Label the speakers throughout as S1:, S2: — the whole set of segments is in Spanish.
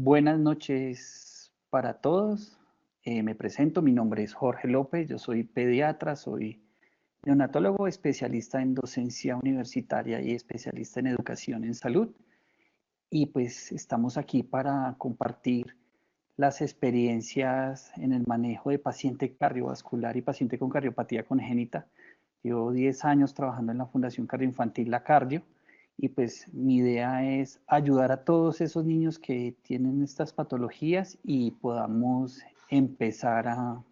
S1: Buenas noches para todos. Me presento, mi nombre es Jorge López, yo soy pediatra, soy neonatólogo especialista en docencia universitaria y especialista en educación en salud. Y pues estamos aquí para compartir las experiencias en el manejo de paciente cardiovascular y paciente con cardiopatía congénita. Llevo 10 años trabajando en la Fundación Cardioinfantil La Cardio y pues mi idea es ayudar a todos esos niños que tienen estas patologías y podamos empezar a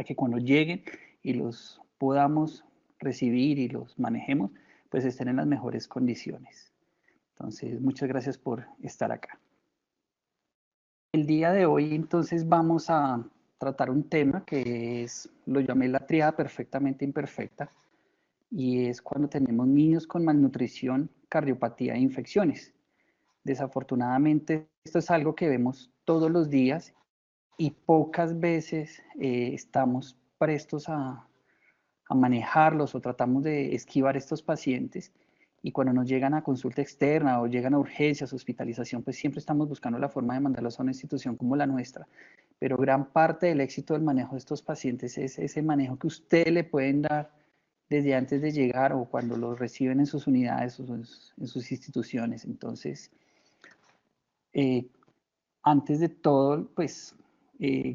S1: que cuando lleguen y los podamos recibir y los manejemos, pues estén en las mejores condiciones. Entonces, muchas gracias por estar acá. El día de hoy entonces vamos a tratar un tema que lo llamé la triada perfectamente imperfecta, y es cuando tenemos niños con malnutrición, cardiopatía e infecciones. Desafortunadamente, esto es algo que vemos todos los días y pocas veces estamos prestos a manejarlos o tratamos de esquivar estos pacientes. Y cuando nos llegan a consulta externa o llegan a urgencias, hospitalización, pues siempre estamos buscando la forma de mandarlos a una institución como la nuestra. Pero gran parte del éxito del manejo de estos pacientes es ese manejo que ustedes le pueden dar desde antes de llegar o cuando los reciben en sus unidades o en sus instituciones. Entonces, eh, antes de todo, pues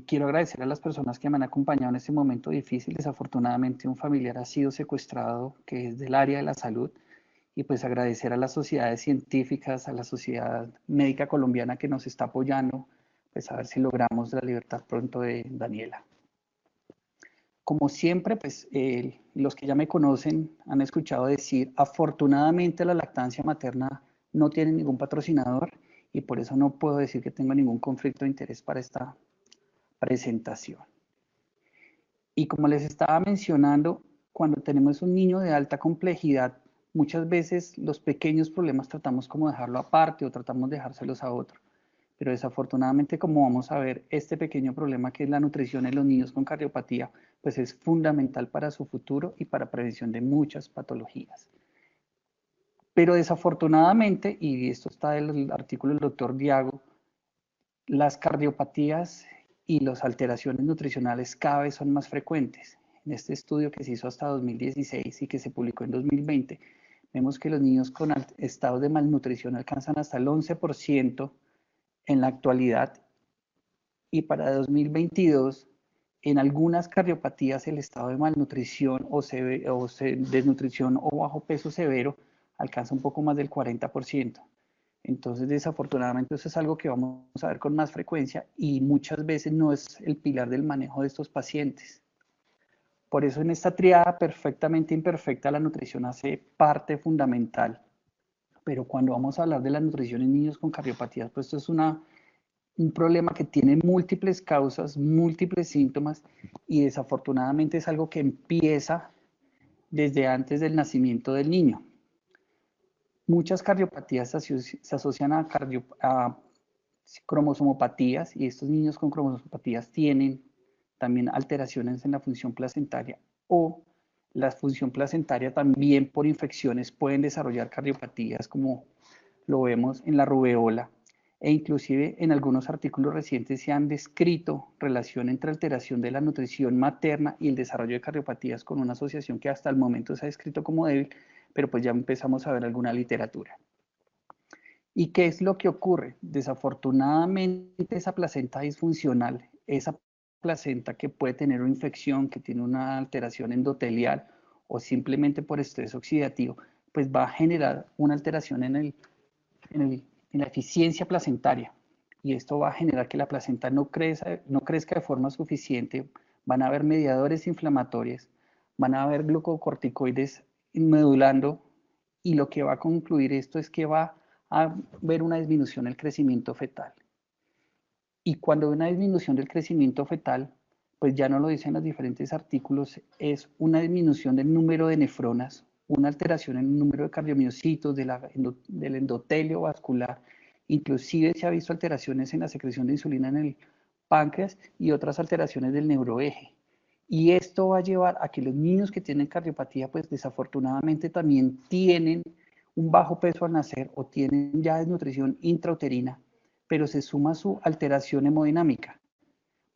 S1: quiero agradecer a las personas que me han acompañado en este momento difícil. Desafortunadamente, un familiar ha sido secuestrado, que es del área de la salud, y pues agradecer a las sociedades científicas, a la Sociedad Médica Colombiana que nos está apoyando, pues a ver si logramos la libertad pronto de Daniela. Como siempre, pues los que ya me conocen han escuchado decir, afortunadamente la lactancia materna no tiene ningún patrocinador y por eso no puedo decir que tengo ningún conflicto de interés para esta presentación. Y como les estaba mencionando, cuando tenemos un niño de alta complejidad, muchas veces los pequeños problemas tratamos como dejarlo aparte o tratamos de dejárselos a otro. Pero desafortunadamente, como vamos a ver, este pequeño problema que es la nutrición en los niños con cardiopatía, pues es fundamental para su futuro y para prevención de muchas patologías. Pero desafortunadamente, y esto está del artículo del doctor Diago, las cardiopatías y las alteraciones nutricionales cada vez son más frecuentes. En este estudio que se hizo hasta 2016 y que se publicó en 2020, vemos que los niños con estados de malnutrición alcanzan hasta el 11% en la actualidad, y para 2022 en algunas cardiopatías el estado de malnutrición o desnutrición o bajo peso severo alcanza un poco más del 40%. Entonces, desafortunadamente, eso es algo que vamos a ver con más frecuencia y muchas veces no es el pilar del manejo de estos pacientes. Por eso en esta triada perfectamente imperfecta la nutrición hace parte fundamental. Pero cuando vamos a hablar de la nutrición en niños con cardiopatías, pues esto es un problema que tiene múltiples causas, múltiples síntomas y desafortunadamente es algo que empieza desde antes del nacimiento del niño. Muchas cardiopatías se asocian a cromosomopatías y estos niños con cromosomopatías tienen también alteraciones en la función placentaria o la función placentaria también por infecciones pueden desarrollar cardiopatías como lo vemos en la rubeola e inclusive en algunos artículos recientes se han descrito relación entre alteración de la nutrición materna y el desarrollo de cardiopatías con una asociación que hasta el momento se ha descrito como débil, pero pues ya empezamos a ver alguna literatura. ¿Y qué es lo que ocurre? Desafortunadamente esa placenta disfuncional, esa placenta que puede tener una infección, que tiene una alteración endotelial o simplemente por estrés oxidativo, pues va a generar una alteración en la eficiencia placentaria. Y esto va a generar que la placenta no crezca de forma suficiente, van a haber mediadores inflamatorios, van a haber glucocorticoides medulando y lo que va a concluir esto es que va a haber una disminución del crecimiento fetal. Y cuando hay una disminución del crecimiento fetal, pues ya no lo dicen los diferentes artículos, es una disminución del número de nefronas, una alteración en el número de cardiomiocitos, del endotelio vascular, inclusive se ha visto alteraciones en la secreción de insulina en el páncreas y otras alteraciones del neuroeje. Y esto va a llevar a que los niños que tienen cardiopatía, pues desafortunadamente también tienen un bajo peso al nacer o tienen ya desnutrición intrauterina, pero se suma su alteración hemodinámica.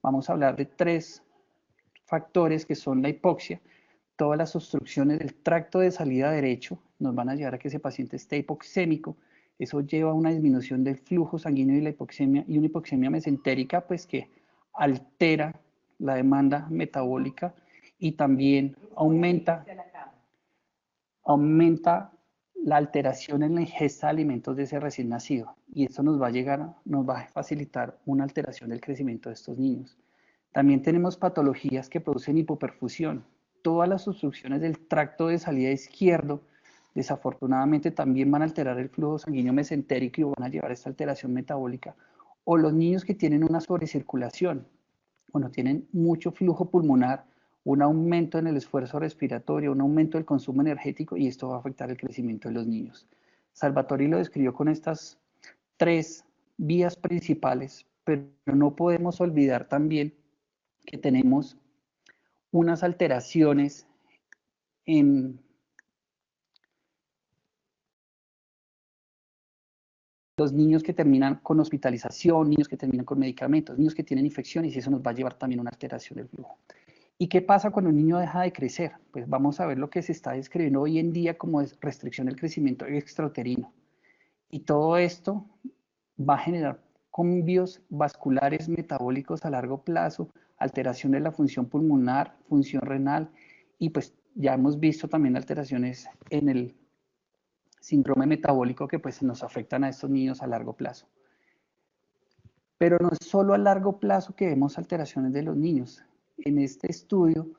S1: Vamos a hablar de 3 factores que son la hipoxia. Todas las obstrucciones del tracto de salida derecho nos van a llevar a que ese paciente esté hipoxémico. Eso lleva a una disminución del flujo sanguíneo y la hipoxemia, y una hipoxemia mesentérica, pues que altera la demanda metabólica y también aumenta la alteración en la ingesta de alimentos de ese recién nacido. Y esto nos va a facilitar una alteración del crecimiento de estos niños. También tenemos patologías que producen hipoperfusión. Todas las obstrucciones del tracto de salida izquierdo, desafortunadamente, también van a alterar el flujo sanguíneo mesentérico y van a llevar a esta alteración metabólica. O los niños que tienen una sobrecirculación, cuando tienen mucho flujo pulmonar, un aumento en el esfuerzo respiratorio, un aumento del consumo energético, y esto va a afectar el crecimiento de los niños. Salvatori lo describió con estas 3 vías principales, pero no podemos olvidar también que tenemos unas alteraciones en los niños que terminan con hospitalización, niños que terminan con medicamentos, niños que tienen infecciones, y eso nos va a llevar también a una alteración del flujo. ¿Y qué pasa cuando un niño deja de crecer? Pues vamos a ver lo que se está describiendo hoy en día como restricción del crecimiento extrauterino. Y todo esto va a generar cambios vasculares metabólicos a largo plazo, alteración de la función pulmonar, función renal, y pues ya hemos visto también alteraciones en el síndrome metabólico que pues nos afectan a estos niños a largo plazo. Pero no es solo a largo plazo que vemos alteraciones de los niños. En este estudio,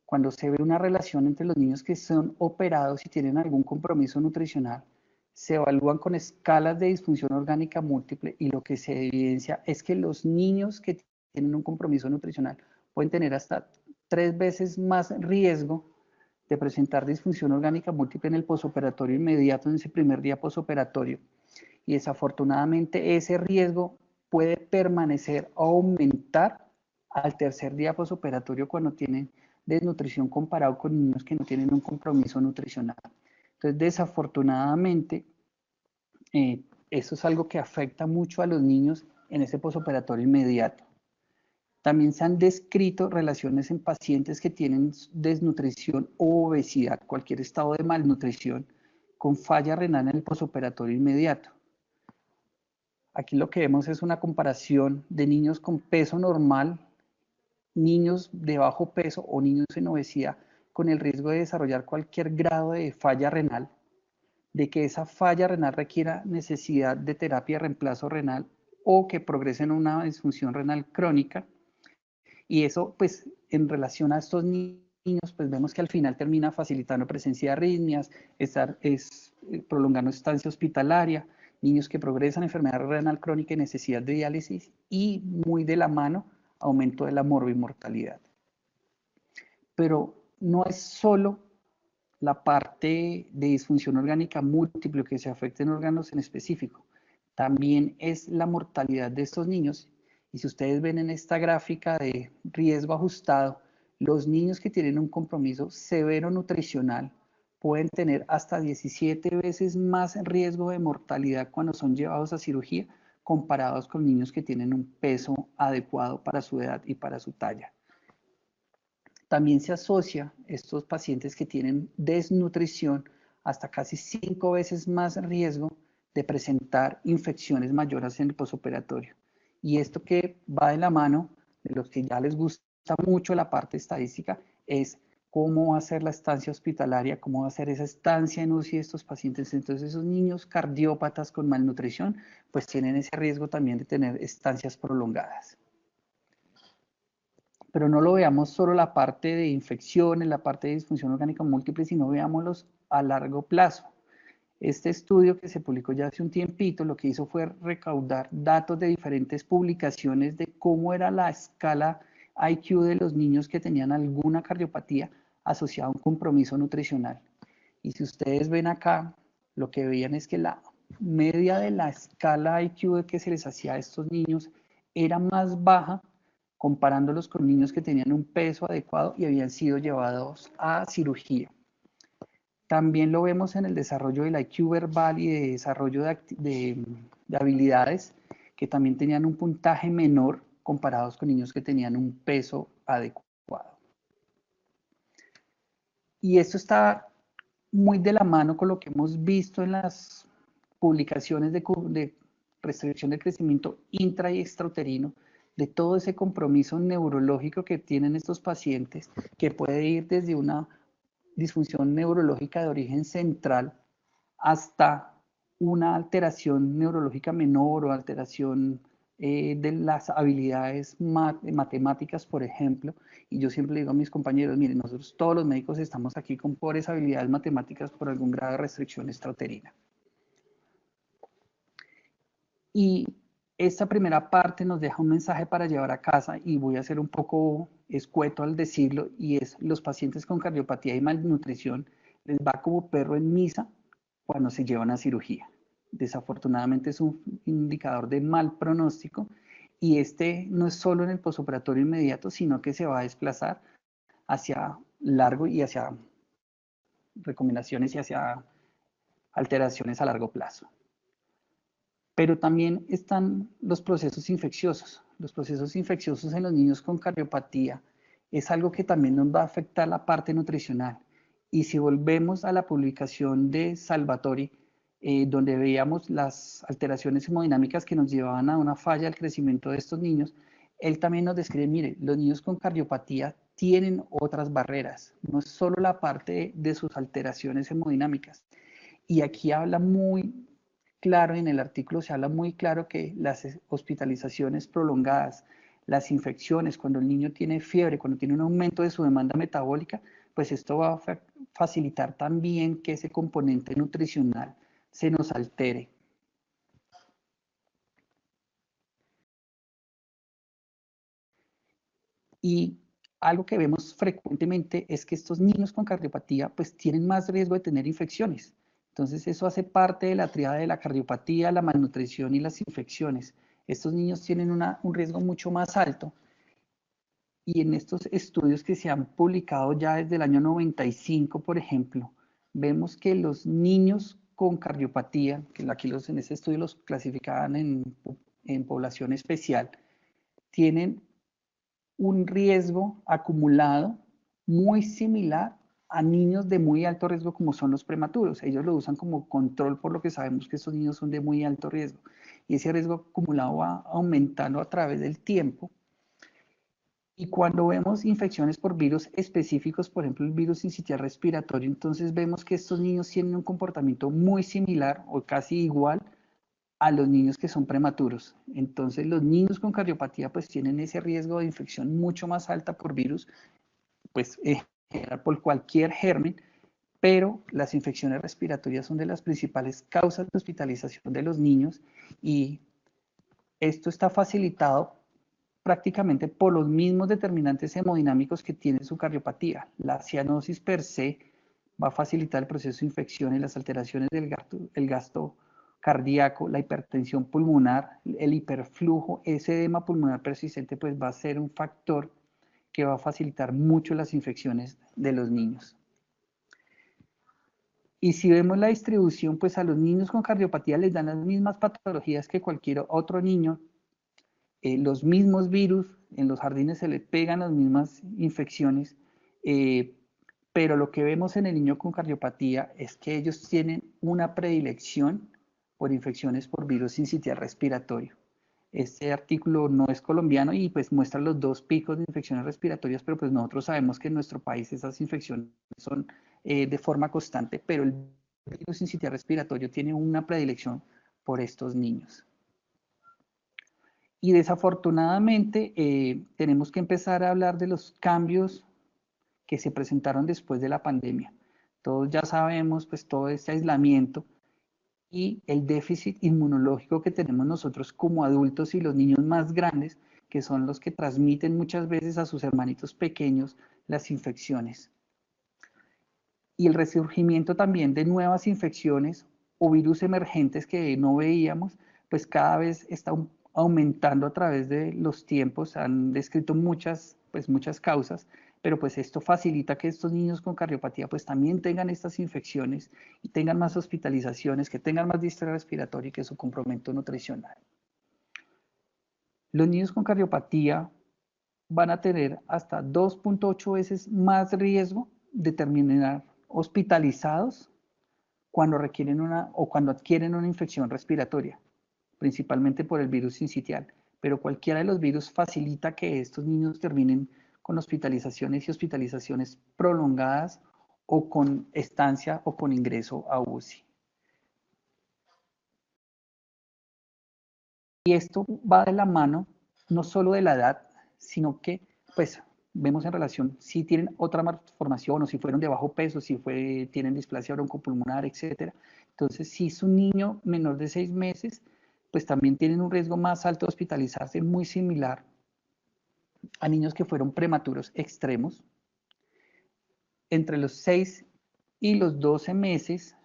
S1: cuando se ve una relación entre los niños que son operados y tienen algún compromiso nutricional, se evalúan con escalas de disfunción orgánica múltiple, y lo que se evidencia es que los niños que tienen un compromiso nutricional pueden tener hasta 3 veces más riesgo de presentar disfunción orgánica múltiple en el posoperatorio inmediato, en ese primer día posoperatorio. Y desafortunadamente ese riesgo puede permanecer o aumentar al tercer día posoperatorio cuando tienen desnutrición, comparado con niños que no tienen un compromiso nutricional. Entonces, desafortunadamente, eso es algo que afecta mucho a los niños en ese posoperatorio inmediato. También se han descrito relaciones en pacientes que tienen desnutrición o obesidad, cualquier estado de malnutrición, con falla renal en el posoperatorio inmediato. Aquí lo que vemos es una comparación de niños con peso normal, niños de bajo peso o niños en obesidad, con el riesgo de desarrollar cualquier grado de falla renal, de que esa falla renal requiera necesidad de terapia de reemplazo renal o que progrese en una disfunción renal crónica. Y eso, pues, en relación a estos niños, pues vemos que al final termina facilitando presencia de arritmias, prolongando estancia hospitalaria, niños que progresan enfermedad renal crónica y necesidad de diálisis, y muy de la mano, aumento de la morbimortalidad. Pero no es solo la parte de disfunción orgánica múltiple que se afecta en órganos en específico, también es la mortalidad de estos niños. Y si ustedes ven en esta gráfica de riesgo ajustado, los niños que tienen un compromiso severo nutricional pueden tener hasta 17 veces más riesgo de mortalidad cuando son llevados a cirugía, comparados con niños que tienen un peso adecuado para su edad y para su talla. También se asocia estos pacientes que tienen desnutrición hasta casi 5 veces más riesgo de presentar infecciones mayores en el posoperatorio. Y esto que va de la mano de los que ya les gusta mucho la parte estadística es cómo va a ser la estancia hospitalaria, cómo va a ser esa estancia en UCI de estos pacientes. Entonces, esos niños cardiópatas con malnutrición pues tienen ese riesgo también de tener estancias prolongadas. Pero no lo veamos solo la parte de infecciones, la parte de disfunción orgánica múltiple, sino veámoslos a largo plazo. Este estudio, que se publicó ya hace un tiempito, lo que hizo fue recaudar datos de diferentes publicaciones de cómo era la escala IQ de los niños que tenían alguna cardiopatía asociada a un compromiso nutricional. Y si ustedes ven acá, lo que veían es que la media de la escala IQ que se les hacía a estos niños era más baja, comparándolos con niños que tenían un peso adecuado y habían sido llevados a cirugía. También lo vemos en el desarrollo del IQ verbal y de desarrollo de habilidades, que también tenían un puntaje menor comparados con niños que tenían un peso adecuado. Y esto está muy de la mano con lo que hemos visto en las publicaciones de restricción del crecimiento intra y extrauterino, de todo ese compromiso neurológico que tienen estos pacientes, que puede ir desde una disfunción neurológica de origen central hasta una alteración neurológica menor o alteración de las habilidades matemáticas, por ejemplo. Y yo siempre le digo a mis compañeros, miren, nosotros todos los médicos estamos aquí con pobres habilidades matemáticas por algún grado de restricción extrauterina. Y esta primera parte nos deja un mensaje para llevar a casa y voy a ser un poco escueto al decirlo, y es: los pacientes con cardiopatía y malnutrición les va como perro en misa cuando se llevan a cirugía. Desafortunadamente es un indicador de mal pronóstico, y este no es solo en el posoperatorio inmediato, sino que se va a desplazar hacia largo y hacia recomendaciones y hacia alteraciones a largo plazo. Pero también están los procesos infecciosos. Los procesos infecciosos en los niños con cardiopatía es algo que también nos va a afectar la parte nutricional. Y si volvemos a la publicación de Salvatori, donde veíamos las alteraciones hemodinámicas que nos llevaban a una falla del crecimiento de estos niños, él también nos describe, mire, los niños con cardiopatía tienen otras barreras, no es solo la parte de sus alteraciones hemodinámicas. Y aquí habla muy claro, en el artículo se habla muy claro que las hospitalizaciones prolongadas, las infecciones, cuando el niño tiene fiebre, cuando tiene un aumento de su demanda metabólica, pues esto va a facilitar también que ese componente nutricional se nos altere. Y algo que vemos frecuentemente es que estos niños con cardiopatía pues tienen más riesgo de tener infecciones. Entonces eso hace parte de la triada de la cardiopatía, la malnutrición y las infecciones. Estos niños tienen un riesgo mucho más alto, y en estos estudios que se han publicado ya desde el año 95, por ejemplo, vemos que los niños con cardiopatía, que aquí en ese estudio los clasificaban en población especial, tienen un riesgo acumulado muy similar a niños de muy alto riesgo como son los prematuros. Ellos lo usan como control, por lo que sabemos que estos niños son de muy alto riesgo. Y ese riesgo acumulado va aumentando a través del tiempo. Y cuando vemos infecciones por virus específicos, por ejemplo el virus sincitial respiratorio, entonces vemos que estos niños tienen un comportamiento muy similar o casi igual a los niños que son prematuros. Entonces los niños con cardiopatía pues tienen ese riesgo de infección mucho más alta por virus, pues por cualquier germen, pero las infecciones respiratorias son de las principales causas de hospitalización de los niños, y esto está facilitado prácticamente por los mismos determinantes hemodinámicos que tiene su cardiopatía. La cianosis per se va a facilitar el proceso de infección y las alteraciones del gasto cardíaco, la hipertensión pulmonar, el hiperflujo, ese edema pulmonar persistente, pues va a ser un factor que va a facilitar mucho las infecciones de los niños. Y si vemos la distribución, pues a los niños con cardiopatía les dan las mismas patologías que cualquier otro niño, los mismos virus, en los jardines se les pegan las mismas infecciones, pero lo que vemos en el niño con cardiopatía es que ellos tienen una predilección por infecciones por virus sincitial respiratorio. Este artículo no es colombiano y pues muestra los dos picos de infecciones respiratorias, pero pues nosotros sabemos que en nuestro país esas infecciones son de forma constante, pero el virus sincitial respiratorio tiene una predilección por estos niños. Y desafortunadamente tenemos que empezar a hablar de los cambios que se presentaron después de la pandemia. Todos ya sabemos pues todo este aislamiento y el déficit inmunológico que tenemos nosotros como adultos y los niños más grandes, que son los que transmiten muchas veces a sus hermanitos pequeños las infecciones. Y el resurgimiento también de nuevas infecciones o virus emergentes que no veíamos, pues cada vez está aumentando a través de los tiempos. Han descrito muchas causas, pero pues esto facilita que estos niños con cardiopatía pues también tengan estas infecciones y tengan más hospitalizaciones, que tengan más distrés respiratorio y que su compromiso nutricional. Los niños con cardiopatía van a tener hasta 2.8 veces más riesgo de terminar hospitalizados cuando requieren o cuando adquieren una infección respiratoria, principalmente por el virus sincitial. Pero cualquiera de los virus facilita que estos niños terminen con hospitalizaciones y hospitalizaciones prolongadas o con estancia o con ingreso a UCI. Y esto va de la mano no solo de la edad, sino que pues vemos en relación si tienen otra malformación o si fueron de bajo peso, si tienen displasia broncopulmonar, etcétera. Entonces, si es un niño menor de 6 meses, pues también tienen un riesgo más alto de hospitalizarse, muy similar a niños que fueron prematuros extremos. Entre los 6 y los 12 meses,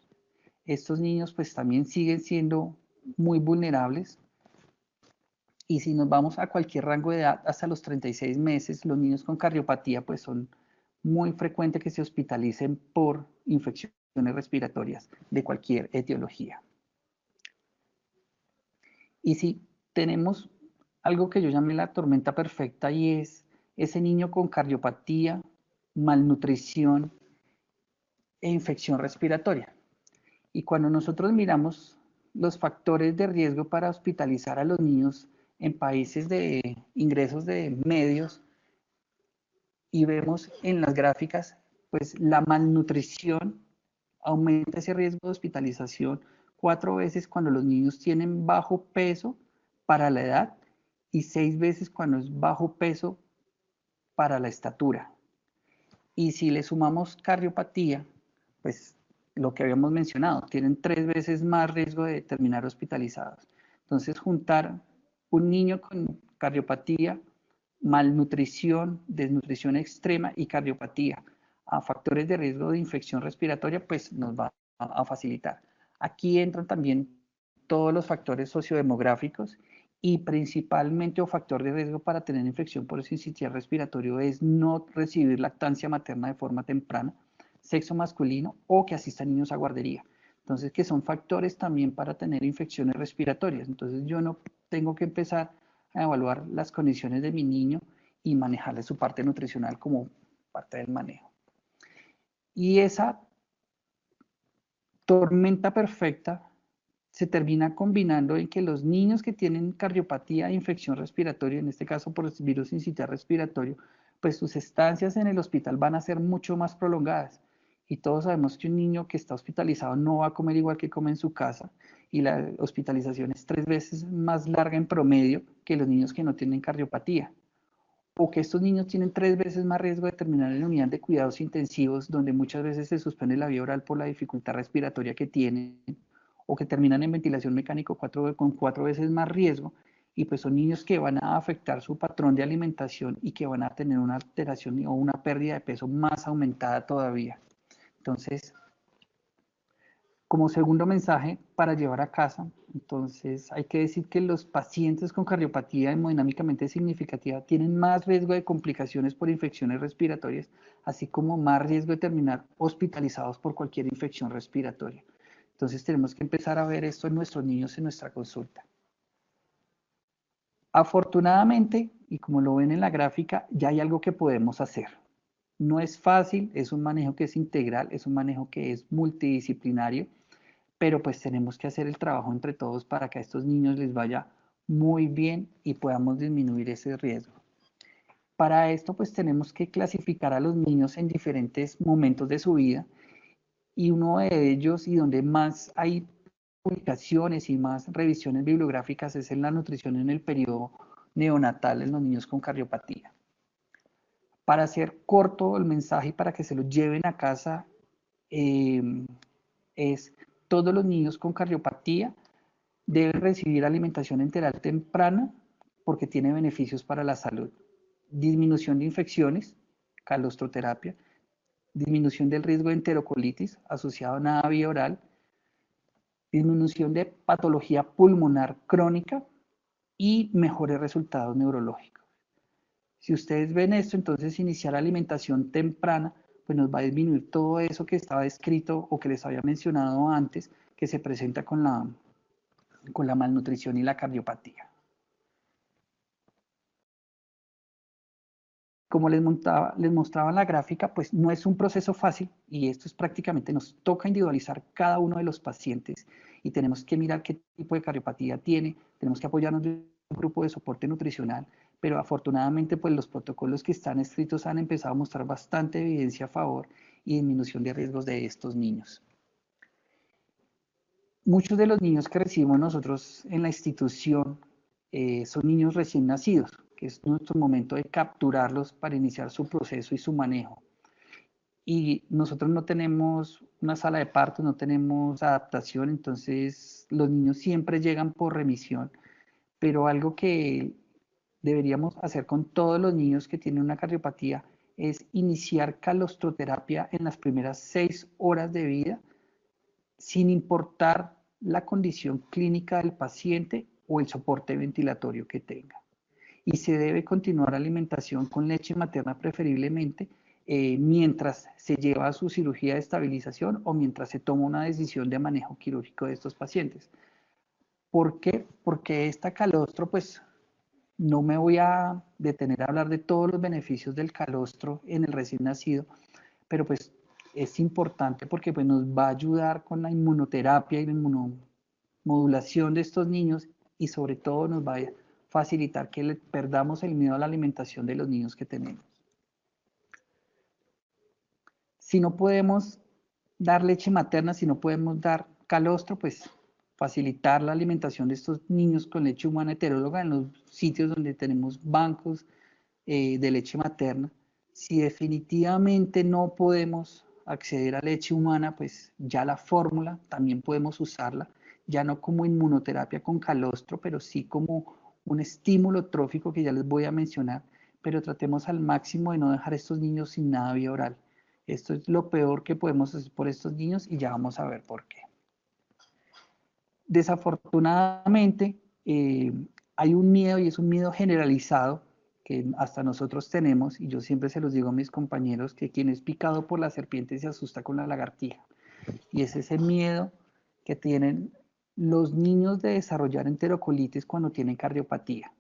S1: estos niños pues también siguen siendo muy vulnerables. Y si nos vamos a cualquier rango de edad, hasta los 36 meses, los niños con cardiopatía pues son muy frecuentes que se hospitalicen por infecciones respiratorias de cualquier etiología. Y si tenemos algo que yo llamé la tormenta perfecta y es ese niño con cardiopatía, malnutrición e infección respiratoria. Y cuando nosotros miramos los factores de riesgo para hospitalizar a los niños en países de ingresos de medios y vemos en las gráficas, pues la malnutrición aumenta ese riesgo de hospitalización 4 veces cuando los niños tienen bajo peso para la edad y 6 veces cuando es bajo peso para la estatura. Y si le sumamos cardiopatía, pues lo que habíamos mencionado, tienen 3 veces más riesgo de terminar hospitalizados. Entonces, juntar un niño con cardiopatía, malnutrición, desnutrición extrema y cardiopatía a factores de riesgo de infección respiratoria, pues nos va a facilitar. Aquí entran también todos los factores sociodemográficos y principalmente un factor de riesgo para tener infección por sincitial respiratorio es no recibir lactancia materna de forma temprana, sexo masculino o que asistan niños a guardería. Entonces, que son factores también para tener infecciones respiratorias. Entonces, yo no tengo que empezar a evaluar las condiciones de mi niño y manejarle su parte nutricional como parte del manejo. Y esa tormenta perfecta se termina combinando en que los niños que tienen cardiopatía e infección respiratoria, en este caso por el virus sincitial respiratorio, pues sus estancias en el hospital van a ser mucho más prolongadas. Y todos sabemos que un niño que está hospitalizado no va a comer igual que come en su casa y la hospitalización es 3 veces más larga en promedio que los niños que no tienen cardiopatía. O que estos niños tienen 3 veces más riesgo de terminar en la unidad de cuidados intensivos, donde muchas veces se suspende la vía oral por la dificultad respiratoria que tienen, o que terminan en ventilación mecánica con 4 veces más riesgo, y pues son niños que van a afectar su patrón de alimentación y que van a tener una alteración o una pérdida de peso más aumentada todavía. Entonces, como segundo mensaje para llevar a casa, entonces hay que decir que los pacientes con cardiopatía hemodinámicamente significativa tienen más riesgo de complicaciones por infecciones respiratorias, así como más riesgo de terminar hospitalizados por cualquier infección respiratoria. Entonces tenemos que empezar a ver esto en nuestros niños en nuestra consulta. Afortunadamente, y como lo ven en la gráfica, ya hay algo que podemos hacer. No es fácil, es un manejo que es integral, es un manejo que es multidisciplinario, pero pues tenemos que hacer el trabajo entre todos para que a estos niños les vaya muy bien y podamos disminuir ese riesgo. Para esto pues tenemos que clasificar a los niños en diferentes momentos de su vida y uno de ellos y donde más hay publicaciones y más revisiones bibliográficas es en la nutrición en el periodo neonatal en los niños con cardiopatía. Para hacer corto el mensaje y para que se lo lleven a casa, es todos los niños con cardiopatía deben recibir alimentación enteral temprana porque tiene beneficios para la salud. Disminución de infecciones, calostroterapia, disminución del riesgo de enterocolitis asociado a una vía oral, disminución de patología pulmonar crónica y mejores resultados neurológicos. Si ustedes ven esto, entonces iniciar alimentación temprana, pues nos va a disminuir todo eso que estaba escrito o que les había mencionado antes, que se presenta con la malnutrición y la cardiopatía. como les mostraba en la gráfica, pues no es un proceso fácil y esto es prácticamente, nos toca individualizar cada uno de los pacientes y tenemos que mirar qué tipo de cardiopatía tiene, tenemos que apoyarnos de un grupo de soporte nutricional, pero afortunadamente pues los protocolos que están escritos han empezado a mostrar bastante evidencia a favor y disminución de riesgos de estos niños. Muchos de los niños que recibimos nosotros en la institución son niños recién nacidos, que es nuestro momento de capturarlos para iniciar su proceso y su manejo. Y nosotros no tenemos una sala de parto, no tenemos adaptación, entonces los niños siempre llegan por remisión, pero algo que deberíamos hacer con todos los niños que tienen una cardiopatía es iniciar calostroterapia en las primeras 6 horas de vida, sin importar la condición clínica del paciente o el soporte ventilatorio que tenga. Y se debe continuar alimentación con leche materna preferiblemente mientras se lleva a su cirugía de estabilización o mientras se toma una decisión de manejo quirúrgico de estos pacientes. ¿Por qué? Porque esta calostro, pues no me voy a detener a hablar de todos los beneficios del calostro en el recién nacido, pero pues es importante porque pues, nos va a ayudar con la inmunoterapia y la inmunomodulación de estos niños y sobre todo nos va a facilitar que le perdamos el miedo a la alimentación de los niños que tenemos. Si no podemos dar leche materna, si no podemos dar calostro, pues facilitar la alimentación de estos niños con leche humana heteróloga en los sitios donde tenemos bancos de leche materna. Si definitivamente no podemos acceder a leche humana, pues ya la fórmula también podemos usarla, ya no como inmunoterapia con calostro, pero sí como un estímulo trófico que ya les voy a mencionar, pero tratemos al máximo de no dejar a estos niños sin nada vía oral. Esto es lo peor que podemos hacer por estos niños y ya vamos a ver por qué. Desafortunadamente, hay un miedo y es un miedo generalizado que hasta nosotros tenemos, y yo siempre se los digo a mis compañeros, que quien es picado por la serpiente se asusta con la lagartija. Y es ese miedo que tienen los niños de desarrollar enterocolitis cuando tienen cardiopatía.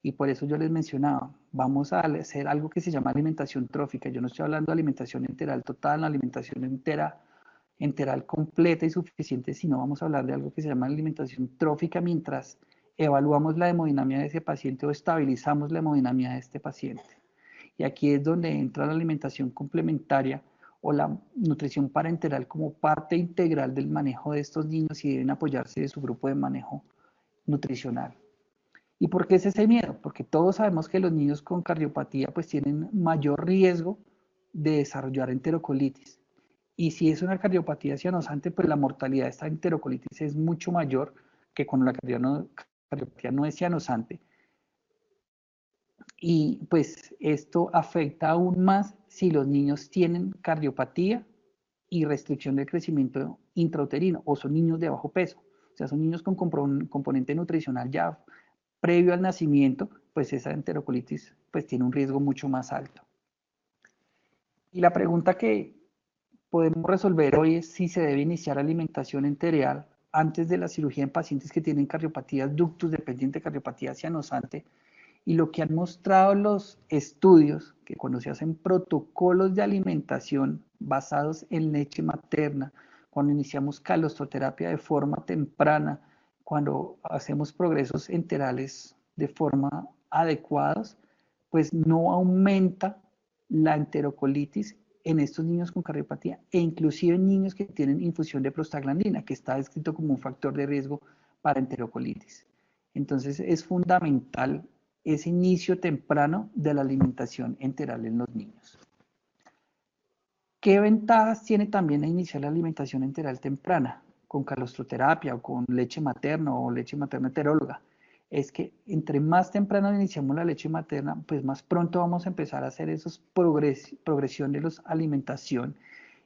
S1: Y por eso yo les mencionaba, vamos a hacer algo que se llama alimentación trófica. Yo no estoy hablando de alimentación enteral total, la alimentación enteral completa y suficiente, sino vamos a hablar de algo que se llama alimentación trófica mientras evaluamos la hemodinamia de ese paciente o estabilizamos la hemodinamia de este paciente. Y aquí es donde entra la alimentación complementaria o la nutrición parenteral como parte integral del manejo de estos niños y deben apoyarse de su grupo de manejo nutricional. ¿Y por qué es ese miedo? Porque todos sabemos que los niños con cardiopatía pues tienen mayor riesgo de desarrollar enterocolitis. Y si es una cardiopatía cianosante, pues la mortalidad de esta enterocolitis es mucho mayor que cuando la cardiopatía no es cianosante. Y pues esto afecta aún más si los niños tienen cardiopatía y restricción del crecimiento intrauterino o son niños de bajo peso. O sea, son niños con componente nutricional ya previo al nacimiento, pues esa enterocolitis pues tiene un riesgo mucho más alto. Y la pregunta que podemos resolver hoy es si se debe iniciar alimentación enteral antes de la cirugía en pacientes que tienen cardiopatías ductus dependiente, cardiopatía cianosante. Y lo que han mostrado los estudios, que cuando se hacen protocolos de alimentación basados en leche materna, cuando iniciamos calostroterapia de forma temprana, cuando hacemos progresos enterales de forma adecuados, pues no aumenta la enterocolitis en estos niños con cardiopatía e inclusive en niños que tienen infusión de prostaglandina, que está descrito como un factor de riesgo para enterocolitis. Entonces es fundamental ese inicio temprano de la alimentación enteral en los niños. ¿Qué ventajas tiene también iniciar la alimentación enteral temprana con calostroterapia o con leche materna o leche materna heteróloga? Es que entre más temprano iniciamos la leche materna, pues más pronto vamos a empezar a hacer esos progresión de la alimentación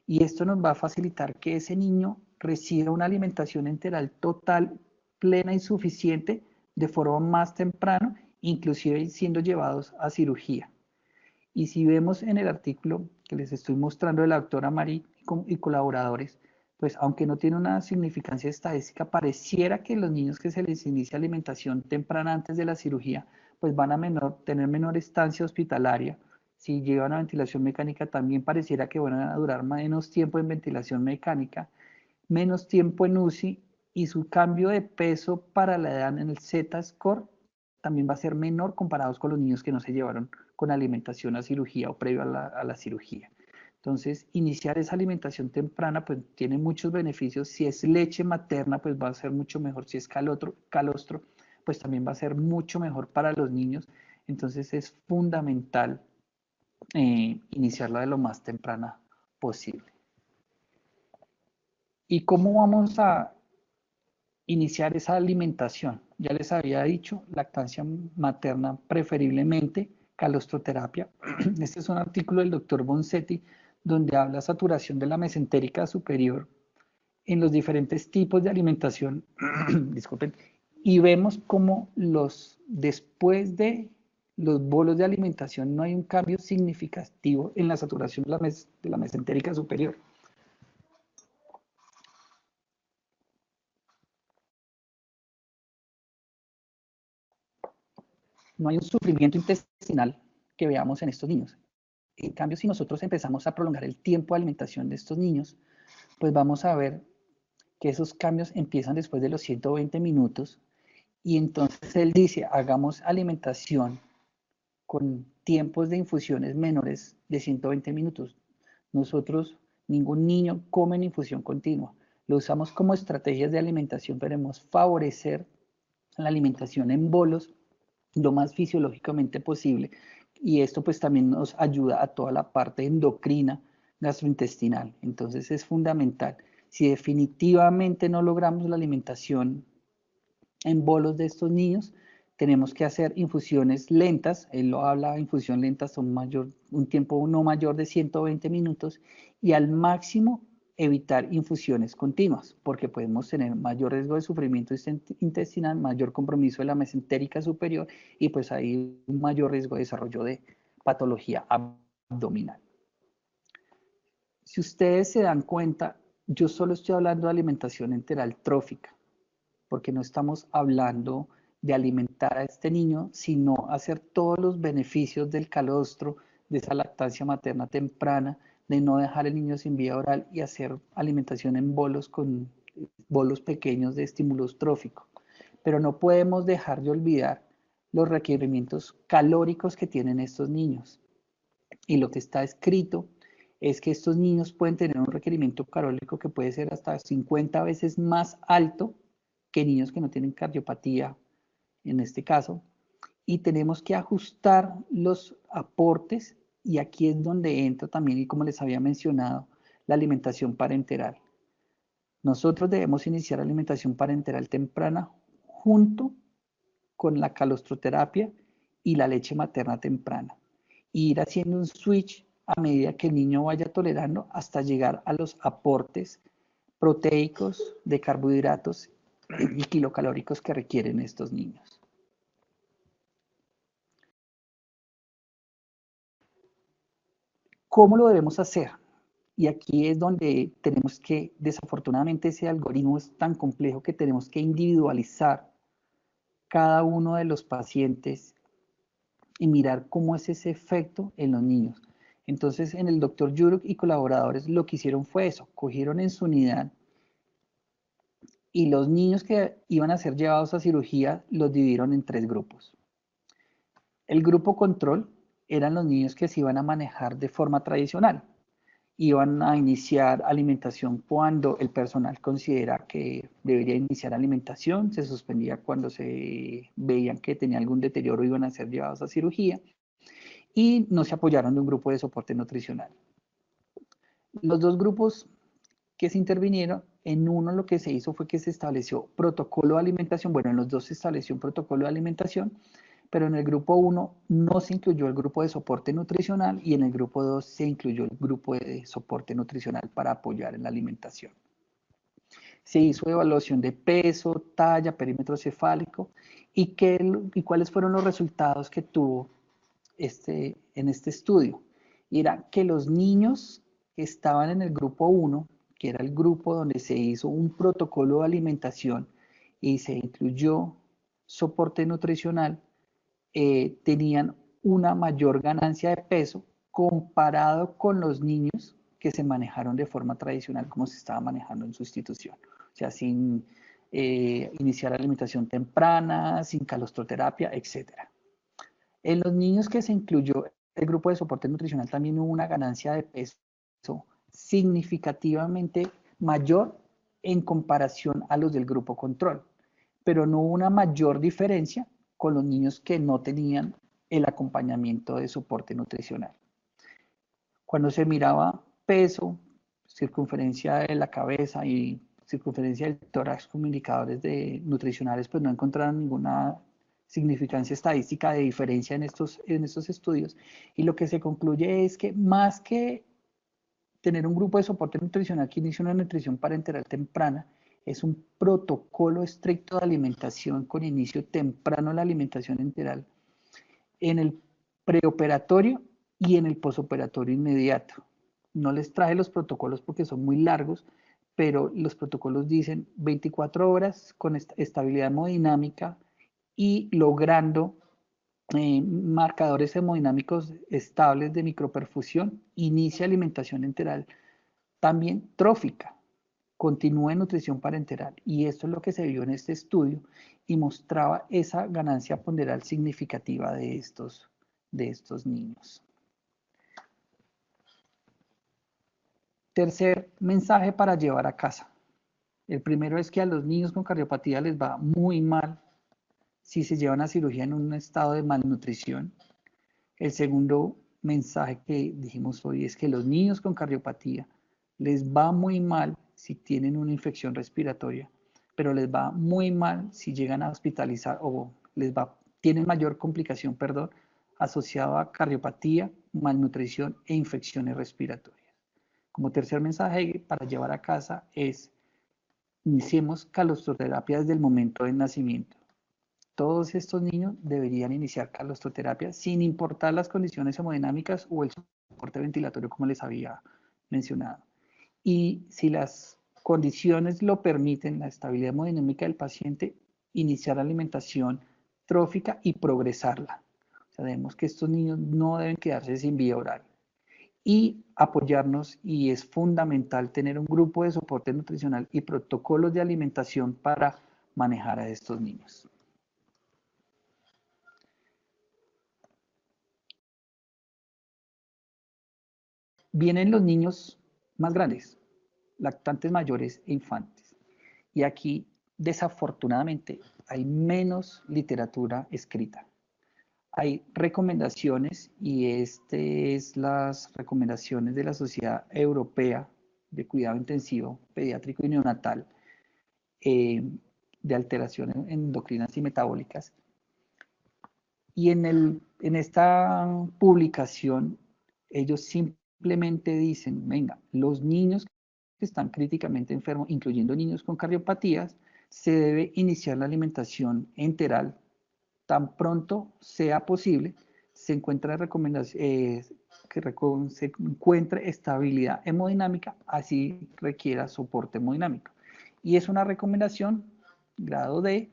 S1: y esto nos va a facilitar que ese niño reciba una alimentación enteral total, plena y suficiente de forma más temprano, inclusive siendo llevados a cirugía. Y si vemos en el artículo que les estoy mostrando de la doctora Marí y colaboradores, pues aunque no tiene una significancia estadística, pareciera que los niños que se les inicia alimentación temprana antes de la cirugía, pues van a tener menor estancia hospitalaria, si llevan a ventilación mecánica, también pareciera que van a durar menos tiempo en ventilación mecánica, menos tiempo en UCI, y su cambio de peso para la edad en el Z-score también va a ser menor comparados con los niños que no se llevaron con alimentación a cirugía o previo a la cirugía. Entonces, iniciar esa alimentación temprana pues tiene muchos beneficios. Si es leche materna, pues va a ser mucho mejor. Si es calostro, pues también va a ser mucho mejor para los niños. Entonces es fundamental iniciarla de lo más temprana posible. ¿Y cómo vamos a iniciar esa alimentación? Ya les había dicho, lactancia materna preferiblemente, calostroterapia. Este es un artículo del doctor Bonsetti donde habla saturación de la mesentérica superior en los diferentes tipos de alimentación, disculpen, y vemos como después de los bolos de alimentación no hay un cambio significativo en la saturación de la mesentérica superior. No hay un sufrimiento intestinal que veamos en estos niños. En cambio, si nosotros empezamos a prolongar el tiempo de alimentación de estos niños, pues vamos a ver que esos cambios empiezan después de los 120 minutos y entonces él dice, hagamos alimentación con tiempos de infusiones menores de 120 minutos. Nosotros, ningún niño come en infusión continua. Lo usamos como estrategias de alimentación. Queremos favorecer la alimentación en bolos lo más fisiológicamente posible. Y esto pues también nos ayuda a toda la parte endocrina gastrointestinal. Entonces es fundamental. Si definitivamente no logramos la alimentación en bolos de estos niños, tenemos que hacer infusiones lentas. Él lo habla, infusión lenta son un tiempo no mayor de 120 minutos y al máximo evitar infusiones continuas, porque podemos tener mayor riesgo de sufrimiento intestinal, mayor compromiso de la mesentérica superior y pues hay un mayor riesgo de desarrollo de patología abdominal. Si ustedes se dan cuenta, yo solo estoy hablando de alimentación enteral trófica, porque no estamos hablando de alimentar a este niño, sino hacer todos los beneficios del calostro, de esa lactancia materna temprana, de no dejar el niño sin vía oral y hacer alimentación en bolos con bolos pequeños de estímulos tróficos. Pero no podemos dejar de olvidar los requerimientos calóricos que tienen estos niños. Y lo que está escrito es que estos niños pueden tener un requerimiento calórico que puede ser hasta 50 veces más alto que niños que no tienen cardiopatía, en este caso, y tenemos que ajustar los aportes y aquí es donde entra también, y como les había mencionado, la alimentación parenteral. Nosotros debemos iniciar alimentación parenteral temprana junto con la calostroterapia y la leche materna temprana. Y ir haciendo un switch a medida que el niño vaya tolerando hasta llegar a los aportes proteicos, de carbohidratos y kilocalóricos que requieren estos niños. ¿Cómo lo debemos hacer? Y aquí es donde tenemos que, desafortunadamente, ese algoritmo es tan complejo que tenemos que individualizar cada uno de los pacientes y mirar cómo es ese efecto en los niños. Entonces, en el doctor Yuruk y colaboradores lo que hicieron fue eso, cogieron en su unidad y los niños que iban a ser llevados a cirugía los dividieron en 3 grupos. El grupo control eran los niños que se iban a manejar de forma tradicional. Iban a iniciar alimentación cuando el personal considera que debería iniciar alimentación, se suspendía cuando se veían que tenía algún deterioro, iban a ser llevados a cirugía y no se apoyaron de un grupo de soporte nutricional. Los 2 grupos que se intervinieron, en uno lo que se hizo fue que se estableció protocolo de alimentación, bueno, en los 2 se estableció un protocolo de alimentación, pero en el grupo 1 no se incluyó el grupo de soporte nutricional y en el grupo 2 se incluyó el grupo de soporte nutricional para apoyar en la alimentación. Se hizo evaluación de peso, talla, perímetro cefálico y cuáles fueron los resultados que tuvo en este estudio. Y era que los niños que estaban en el grupo 1, que era el grupo donde se hizo un protocolo de alimentación y se incluyó soporte nutricional, tenían una mayor ganancia de peso comparado con los niños que se manejaron de forma tradicional como se estaba manejando en su institución. O sea, sin iniciar alimentación temprana, sin calostroterapia, etc. En los niños que se incluyó el grupo de soporte nutricional también hubo una ganancia de peso significativamente mayor en comparación a los del grupo control, pero no hubo una mayor diferencia con los niños que no tenían el acompañamiento de soporte nutricional. Cuando se miraba peso, circunferencia de la cabeza y circunferencia del tórax como indicadores nutricionales, pues no encontraron ninguna significancia estadística de diferencia en estos estudios. Y lo que se concluye es que más que tener un grupo de soporte nutricional que inicia una nutrición parenteral temprana, es un protocolo estricto de alimentación con inicio temprano en la alimentación enteral en el preoperatorio y en el posoperatorio inmediato. No les traje los protocolos porque son muy largos, pero los protocolos dicen 24 horas con estabilidad hemodinámica y logrando marcadores hemodinámicos estables de microperfusión, inicia alimentación enteral, también trófica, continúa en nutrición parenteral. Y esto es lo que se vio en este estudio y mostraba esa ganancia ponderal significativa de estos niños. Tercer mensaje para llevar a casa. El primero es que a los niños con cardiopatía les va muy mal si se llevan a cirugía en un estado de malnutrición. El segundo mensaje que dijimos hoy es que los niños con cardiopatía les va muy mal si tienen una infección respiratoria, pero les va muy mal si llegan a hospitalizar o tienen mayor complicación, asociada a cardiopatía, malnutrición e infecciones respiratorias. Como tercer mensaje para llevar a casa es: iniciemos calostroterapia desde el momento del nacimiento. Todos estos niños deberían iniciar calostroterapia sin importar las condiciones hemodinámicas o el soporte ventilatorio, como les había mencionado. Y si las condiciones lo permiten, la estabilidad hemodinámica del paciente, iniciar alimentación trófica y progresarla. Sabemos que estos niños no deben quedarse sin vía oral. Y apoyarnos, y es fundamental tener un grupo de soporte nutricional y protocolos de alimentación para manejar a estos niños. Vienen los niños más grandes, lactantes mayores e infantes. Y aquí, desafortunadamente, hay menos literatura escrita. Hay recomendaciones, y es las recomendaciones de la Sociedad Europea de Cuidado Intensivo, Pediátrico y Neonatal, de alteraciones endocrinas y metabólicas. Y en esta publicación, ellos simplemente dicen, venga, los niños que están críticamente enfermos, incluyendo niños con cardiopatías, se debe iniciar la alimentación enteral tan pronto sea posible, se encuentre estabilidad hemodinámica, así requiera soporte hemodinámico. Y es una recomendación, grado D,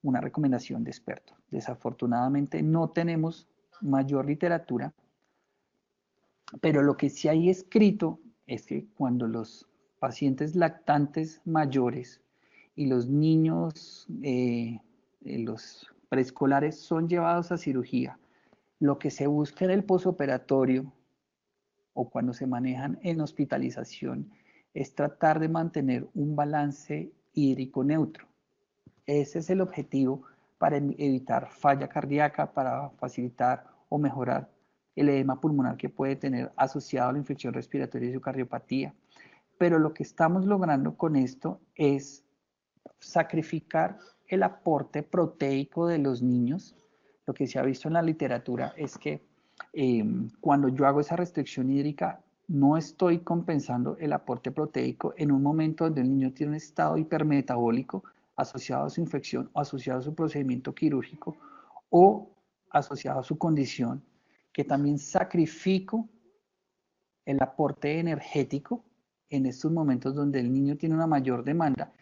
S1: una recomendación de experto. Desafortunadamente no tenemos mayor literatura, pero lo que sí hay escrito es que cuando los pacientes lactantes mayores y los niños, los preescolares son llevados a cirugía, lo que se busca en el posoperatorio o cuando se manejan en hospitalización es tratar de mantener un balance hídrico neutro. Ese es el objetivo para evitar falla cardíaca, para facilitar o mejorar el edema pulmonar que puede tener asociado a la infección respiratoria y su cardiopatía. Pero lo que estamos logrando con esto es sacrificar el aporte proteico de los niños. Lo que se ha visto en la literatura es que cuando yo hago esa restricción hídrica, no estoy compensando el aporte proteico en un momento donde el niño tiene un estado hipermetabólico asociado a su infección o asociado a su procedimiento quirúrgico o asociado a su condición, que también sacrifico el aporte energético en estos momentos donde el niño tiene una mayor demanda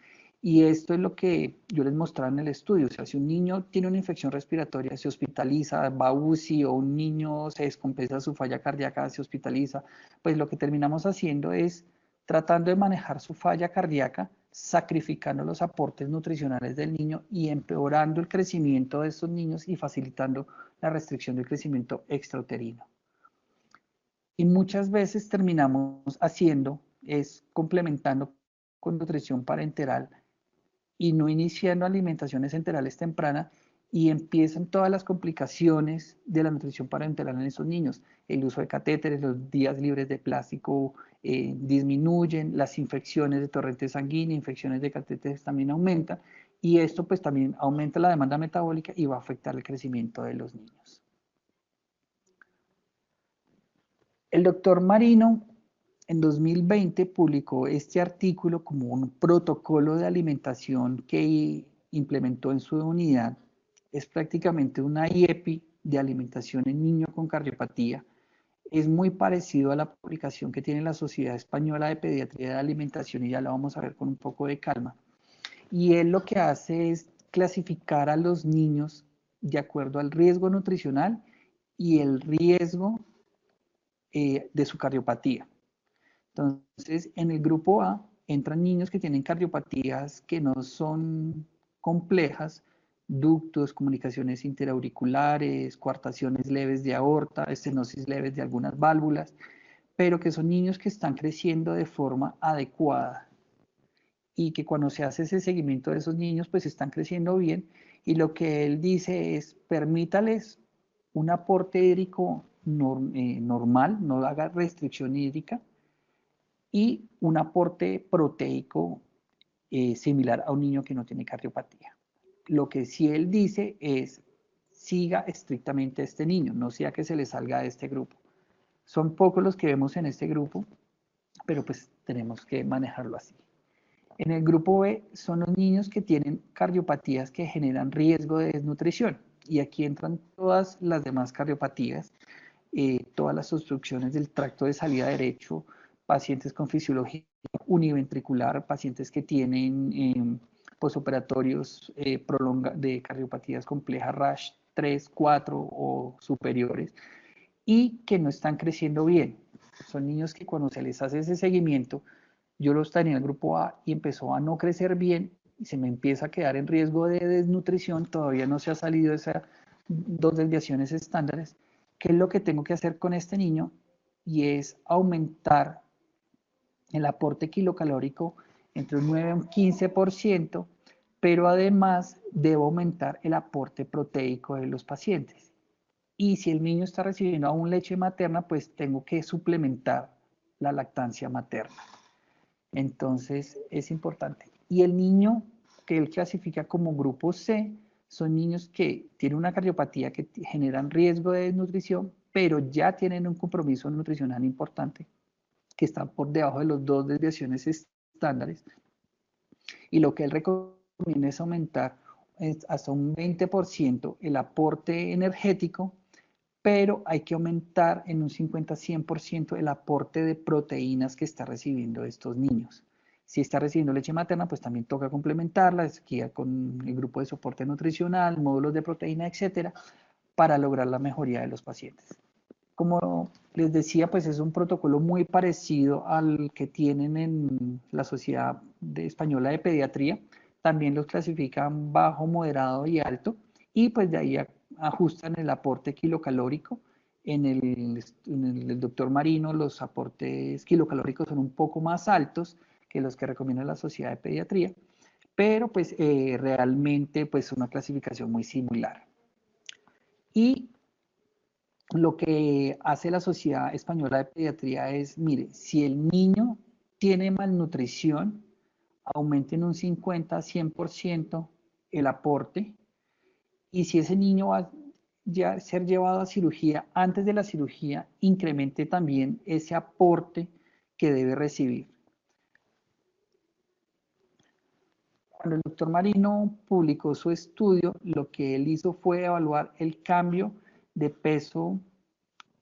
S1: Y esto es lo que yo les mostraba en el estudio. O sea, si un niño tiene una infección respiratoria, se hospitaliza, va a UCI, o un niño se descompensa su falla cardíaca, se hospitaliza, pues lo que terminamos haciendo es tratando de manejar su falla cardíaca, sacrificando los aportes nutricionales del niño y empeorando el crecimiento de estos niños y facilitando la restricción del crecimiento extrauterino. Y muchas veces terminamos haciendo, es complementando con nutrición parenteral y no iniciando alimentaciones enterales tempranas, y empiezan todas las complicaciones de la nutrición parenteral en esos niños. El uso de catéteres, los días libres de plástico disminuyen, las infecciones de torrente sanguíneo, infecciones de catéteres también aumentan, y esto pues también aumenta la demanda metabólica y va a afectar el crecimiento de los niños. El doctor Marino en 2020 publicó este artículo como un protocolo de alimentación que implementó en su unidad. Es prácticamente una IEPI de alimentación en niños con cardiopatía. Es muy parecido a la publicación que tiene la Sociedad Española de Pediatría de Alimentación, y ya la vamos a ver con un poco de calma. Y él lo que hace es clasificar a los niños de acuerdo al riesgo nutricional y el riesgo de su cardiopatía. Entonces, en el grupo A entran niños que tienen cardiopatías que no son complejas, ductos, comunicaciones interauriculares, coartaciones leves de aorta, estenosis leves de algunas válvulas, pero que son niños que están creciendo de forma adecuada y que cuando se hace ese seguimiento de esos niños, pues están creciendo bien, y lo que él dice es permítales un aporte hídrico normal, no haga restricción hídrica, y un aporte proteico similar a un niño que no tiene cardiopatía. Lo que sí él dice es, siga estrictamente a este niño, no sea que se le salga de este grupo. Son pocos los que vemos en este grupo, pero pues tenemos que manejarlo así. En el grupo B son los niños que tienen cardiopatías que generan riesgo de desnutrición, y aquí entran todas las demás cardiopatías, todas las obstrucciones del tracto de salida derecho, pacientes con fisiología univentricular, pacientes que tienen posoperatorios de cardiopatías complejas RASH 3, 4 o superiores, y que no están creciendo bien. Son niños que cuando se les hace ese seguimiento, yo los tenía en el grupo A y empezó a no crecer bien y se me empieza a quedar en riesgo de desnutrición, todavía no se ha salido de esas dos desviaciones estándares. ¿Qué es lo que tengo que hacer con este niño? Y es aumentar el aporte kilocalórico entre un 9 y un 15%, pero además debo aumentar el aporte proteico de los pacientes. Y si el niño está recibiendo aún leche materna, pues tengo que suplementar la lactancia materna. Entonces es importante. Y el niño que él clasifica como grupo C son niños que tienen una cardiopatía que generan riesgo de desnutrición, pero ya tienen un compromiso nutricional importante, que están por debajo de los 2 desviaciones estándares. Y lo que él recomienda es aumentar hasta un 20% el aporte energético, pero hay que aumentar en un 50-100% el aporte de proteínas que está recibiendo estos niños. Si está recibiendo leche materna, pues también toca complementarla, con el grupo de soporte nutricional, módulos de proteína, etcétera, para lograr la mejoría de los pacientes. Como les decía, pues es un protocolo muy parecido al que tienen en la Sociedad Española de Pediatría. También los clasifican bajo, moderado y alto, y pues de ahí ajustan el aporte kilocalórico. El doctor Marino, los aportes kilocalóricos son un poco más altos que los que recomienda la Sociedad de Pediatría, pero pues realmente pues una clasificación muy similar. Y lo que hace la Sociedad Española de Pediatría es, mire, si el niño tiene malnutrición, aumenten un 50-100% el aporte, y si ese niño va a ya ser llevado a cirugía, antes de la cirugía, incremente también ese aporte que debe recibir. Cuando el doctor Marino publicó su estudio, lo que él hizo fue evaluar el cambio de peso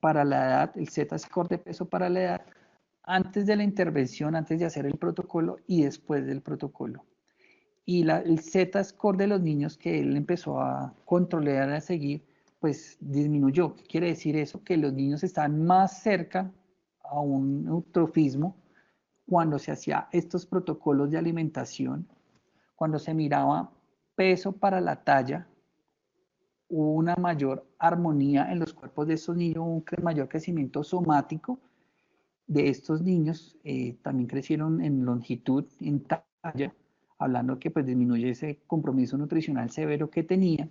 S1: para la edad, el Z-score de peso para la edad, antes de la intervención, antes de hacer el protocolo y después del protocolo. y el Z-score de los niños que él empezó a controlar, a seguir, pues disminuyó. ¿Qué quiere decir eso? Que los niños estaban más cerca a un eutrofismo cuando se hacía estos protocolos de alimentación, cuando se miraba peso para la talla, hubo una mayor armonía en los cuerpos de estos niños, un mayor crecimiento somático de estos niños, también crecieron en longitud, en talla, hablando que pues disminuye ese compromiso nutricional severo que tenía,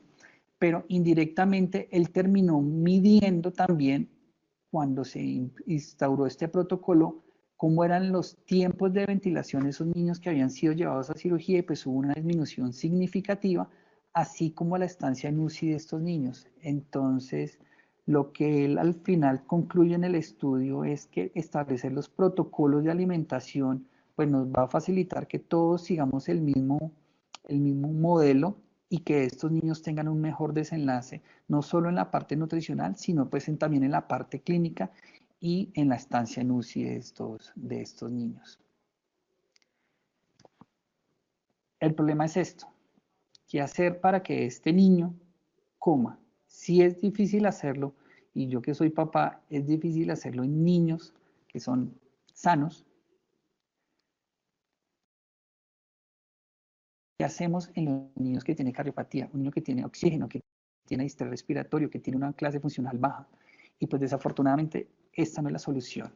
S1: pero indirectamente él terminó midiendo también cuando se instauró este protocolo cómo eran los tiempos de ventilación de esos niños que habían sido llevados a cirugía y pues hubo una disminución significativa, así como la estancia en UCI de estos niños. Entonces, lo que él al final concluye en el estudio es que establecer los protocolos de alimentación pues nos va a facilitar que todos sigamos el mismo modelo y que estos niños tengan un mejor desenlace, no solo en la parte nutricional, sino pues también en la parte clínica y en la estancia en UCI de estos niños. El problema es esto, ¿qué hacer para que este niño coma? Si es difícil hacerlo, y yo que soy papá, es difícil hacerlo en niños que son sanos. ¿Qué hacemos en los niños que tienen cardiopatía? Un niño que tiene oxígeno, que tiene distrés respiratorio, que tiene una clase funcional baja. Y pues desafortunadamente esta no es la solución.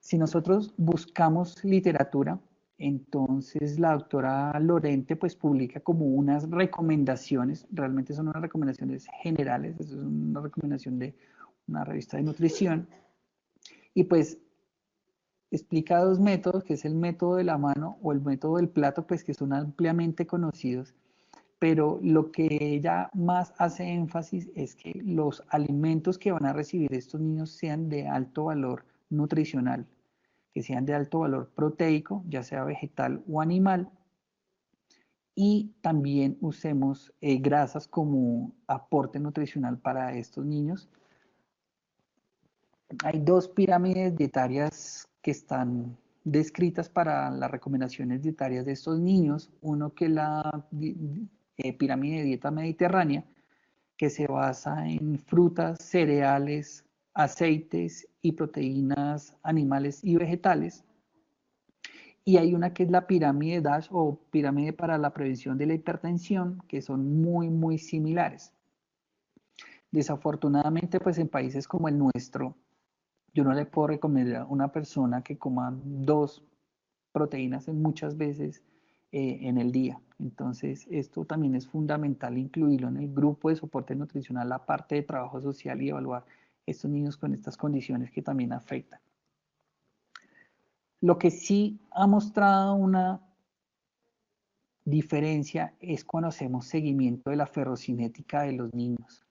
S1: Si nosotros buscamos literatura, entonces la doctora Lorente pues publica como unas recomendaciones, realmente son unas recomendaciones generales, eso es una recomendación de una revista de nutrición, y pues explica dos métodos, que es el método de la mano o el método del plato, pues que son ampliamente conocidos, pero lo que ella más hace énfasis es que los alimentos que van a recibir estos niños sean de alto valor nutricional, que sean de alto valor proteico, ya sea vegetal o animal, y también usemos grasas como aporte nutricional para estos niños. Hay dos pirámides dietarias que están descritas para las recomendaciones dietarias de estos niños. Uno que es la pirámide de dieta mediterránea, que se basa en frutas, cereales, aceites y proteínas animales y vegetales. Y hay una que es la pirámide DASH o pirámide para la prevención de la hipertensión, que son muy similares. Desafortunadamente, pues en países como el nuestro, yo no le puedo recomendar a una persona que coma dos proteínas muchas veces en el día. Entonces, esto también es fundamental incluirlo en el grupo de soporte nutricional, la parte de trabajo social y evaluar estos niños con estas condiciones que también afectan. Lo que sí ha mostrado una diferencia es cuando hacemos seguimiento de la ferrocinética de los niños.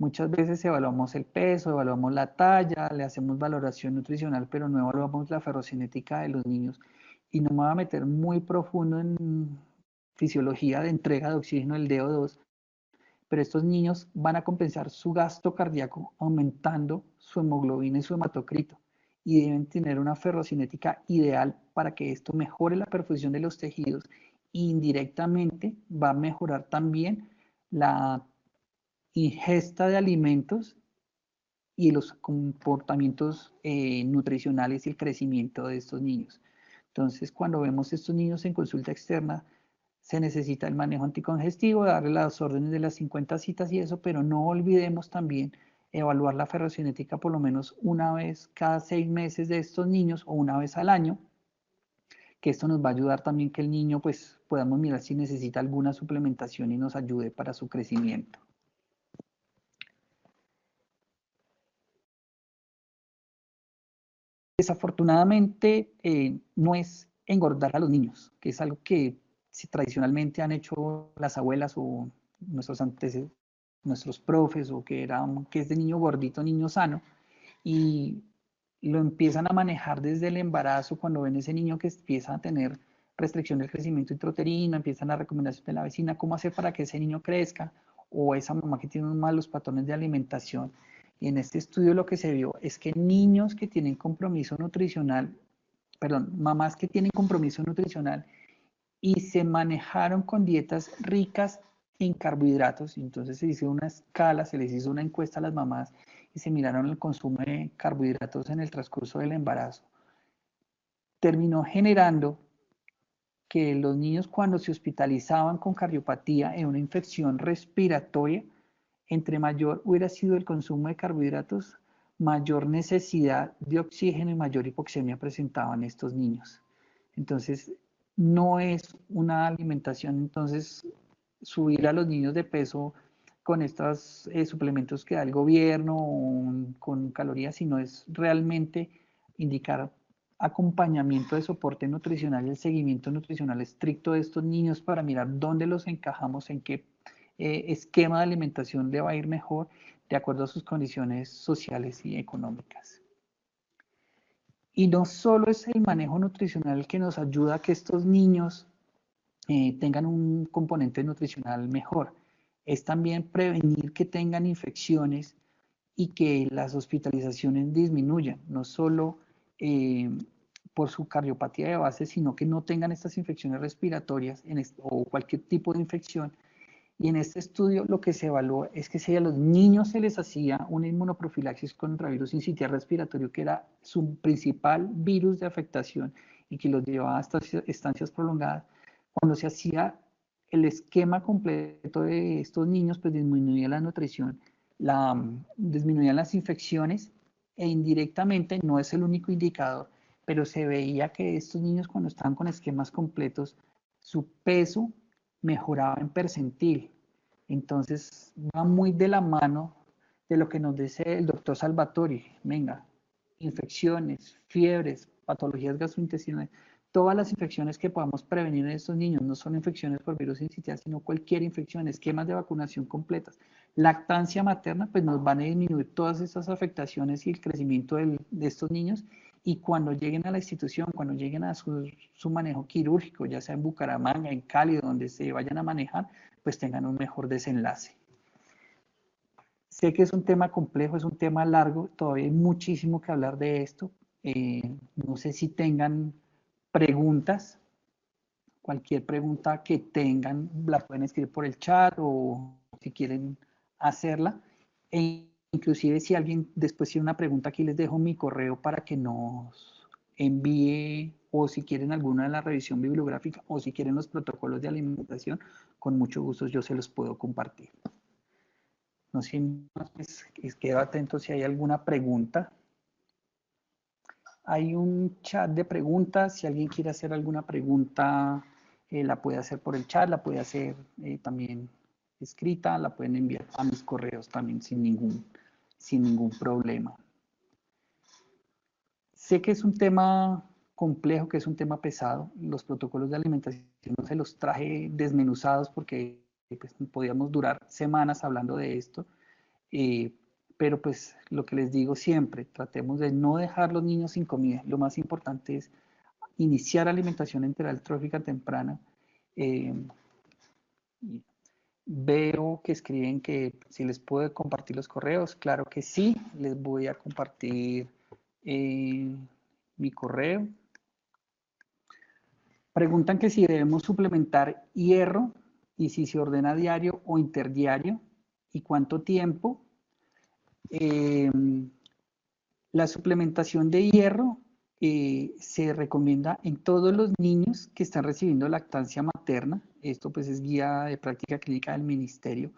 S1: Muchas veces evaluamos el peso, evaluamos la talla, le hacemos valoración nutricional, pero no evaluamos la ferrocinética de los niños. Y no me voy a meter muy profundo en fisiología de entrega de oxígeno del DO2, pero estos niños van a compensar su gasto cardíaco aumentando su hemoglobina y su hematocrito y deben tener una ferrocinética ideal para que esto mejore la perfusión de los tejidos e indirectamente va a mejorar también la ingesta de alimentos y los comportamientos nutricionales y el crecimiento de estos niños. Entonces, cuando vemos estos niños en consulta externa, se necesita el manejo anticongestivo, darle las órdenes de las 50 citas y eso, pero no olvidemos también evaluar la ferrocinética por lo menos una vez cada 6 meses de estos niños o una vez al año, que esto nos va a ayudar también que el niño pues podamos mirar si necesita alguna suplementación y nos ayude para su crecimiento. Desafortunadamente no es engordar a los niños, que es algo que si tradicionalmente han hecho las abuelas o nuestros antecesores, nuestros profes, o que es de niño gordito, niño sano, y lo empiezan a manejar desde el embarazo, cuando ven ese niño que empieza a tener restricción del crecimiento intrauterino, empiezan las recomendaciones de la vecina, cómo hacer para que ese niño crezca, o esa mamá que tiene unos malos patrones de alimentación. Y en este estudio lo que se vio es que niños que tienen compromiso nutricional, perdón, mamás que tienen compromiso nutricional y se manejaron con dietas ricas en carbohidratos. Entonces se hizo una escala, se les hizo una encuesta a las mamás y se miraron el consumo de carbohidratos en el transcurso del embarazo. Terminó generando que los niños cuando se hospitalizaban con cardiopatía en una infección respiratoria, entre mayor hubiera sido el consumo de carbohidratos, mayor necesidad de oxígeno y mayor hipoxemia presentaban estos niños. Entonces, no es una alimentación, entonces, subir a los niños de peso con estos suplementos que da el gobierno, con calorías, sino es realmente indicar acompañamiento de soporte nutricional y el seguimiento nutricional estricto de estos niños para mirar dónde los encajamos, en qué esquema de alimentación le va a ir mejor de acuerdo a sus condiciones sociales y económicas. Y no solo es el manejo nutricional que nos ayuda a que estos niños tengan un componente nutricional mejor, es también prevenir que tengan infecciones y que las hospitalizaciones disminuyan, no solo por su cardiopatía de base, sino que no tengan estas infecciones respiratorias o cualquier tipo de infección. Y en este estudio lo que se evaluó es que si a los niños se les hacía una inmunoprofilaxis contra virus sincitial respiratorio, que era su principal virus de afectación y que los llevaba a estancias prolongadas, cuando se hacía el esquema completo de estos niños, pues disminuía la nutrición, disminuían las infecciones e indirectamente, no es el único indicador, pero se veía que estos niños cuando estaban con esquemas completos, su peso mejoraba en percentil. Entonces va muy de la mano de lo que nos dice el doctor Salvatori. Venga, infecciones, fiebres, patologías gastrointestinales, todas las infecciones que podamos prevenir en estos niños, no solo infecciones por virus sincitial, sino cualquier infección, esquemas de vacunación completas. Lactancia materna, pues nos van a disminuir todas estas afectaciones y el crecimiento de estos niños. Y cuando lleguen a la institución, cuando lleguen a su manejo quirúrgico, ya sea en Bucaramanga, en Cali, donde se vayan a manejar, pues tengan un mejor desenlace. Sé que es un tema complejo, es un tema largo, todavía hay muchísimo que hablar de esto. No sé si tengan preguntas, cualquier pregunta que tengan la pueden escribir por el chat o si quieren hacerla. Inclusive si alguien después tiene una pregunta, aquí les dejo mi correo para que nos envíe o si quieren alguna de la revisión bibliográfica o si quieren los protocolos de alimentación, con mucho gusto yo se los puedo compartir. No sé, pues, quedo atento si hay alguna pregunta. Hay un chat de preguntas, si alguien quiere hacer alguna pregunta, la puede hacer por el chat, la puede hacer también escrita, la pueden enviar a mis correos también sin ningún problema. Sé que es un tema complejo, que es un tema pesado. Los protocolos de alimentación no se los traje desmenuzados porque pues, podíamos durar semanas hablando de esto. Pero pues lo que les digo siempre, tratemos de no dejar los niños sin comida. Lo más importante es iniciar alimentación enteral trófica temprana. Veo que escriben que si les puedo compartir los correos. Claro que sí, les voy a compartir mi correo. Preguntan que si debemos suplementar hierro y si se ordena diario o interdiario y cuánto tiempo. La suplementación de hierro se recomienda en todos los niños que están recibiendo lactancia materna. Esto pues es guía de práctica clínica del ministerio.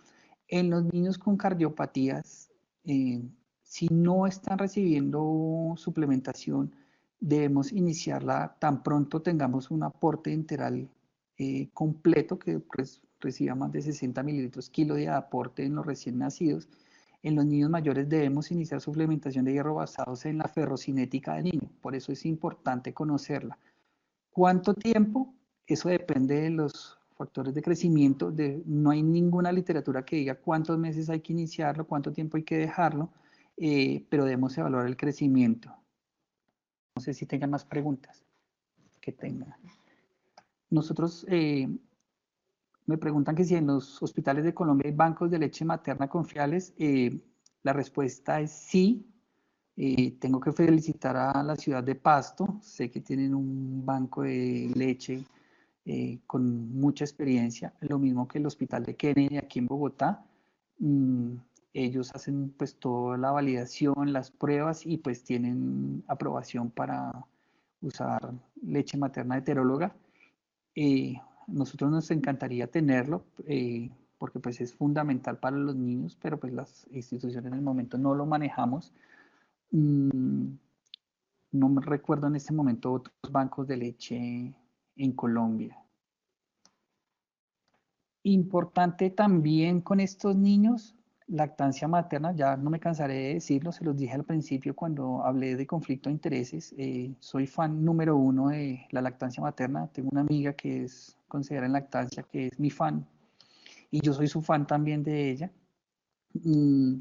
S1: En los niños con cardiopatías, si no están recibiendo suplementación, debemos iniciarla tan pronto tengamos un aporte enteral completo que pues, reciba más de 60 mililitros kilo de aporte en los recién nacidos. En los niños mayores debemos iniciar suplementación de hierro basados en la ferrocinética del niño, por eso es importante conocerla. ¿Cuánto tiempo? Eso depende de los factores de crecimiento, no hay ninguna literatura que diga cuántos meses hay que iniciarlo, cuánto tiempo hay que dejarlo, pero debemos evaluar el crecimiento. No sé si tengan más preguntas que tengan. Nosotros me preguntan que si en los hospitales de Colombia hay bancos de leche materna confiables. La respuesta es sí. Tengo que felicitar a la ciudad de Pasto. Sé que tienen un banco de leche con mucha experiencia, lo mismo que el Hospital de Kennedy aquí en Bogotá. Mm, Ellos hacen pues toda la validación, las pruebas y pues tienen aprobación para usar leche materna heteróloga. Eh, Nosotros nos encantaría tenerlo porque pues es fundamental para los niños, pero pues las instituciones en el momento no lo manejamos. Mm, no me recuerdo en este momento otros bancos de leche en Colombia. Importante también con estos niños, lactancia materna, ya no me cansaré de decirlo, se los dije al principio cuando hablé de conflicto de intereses. Soy fan número uno de la lactancia materna. Tengo una amiga que es consejera en lactancia, que es mi fan, y yo soy su fan también de ella. Mm,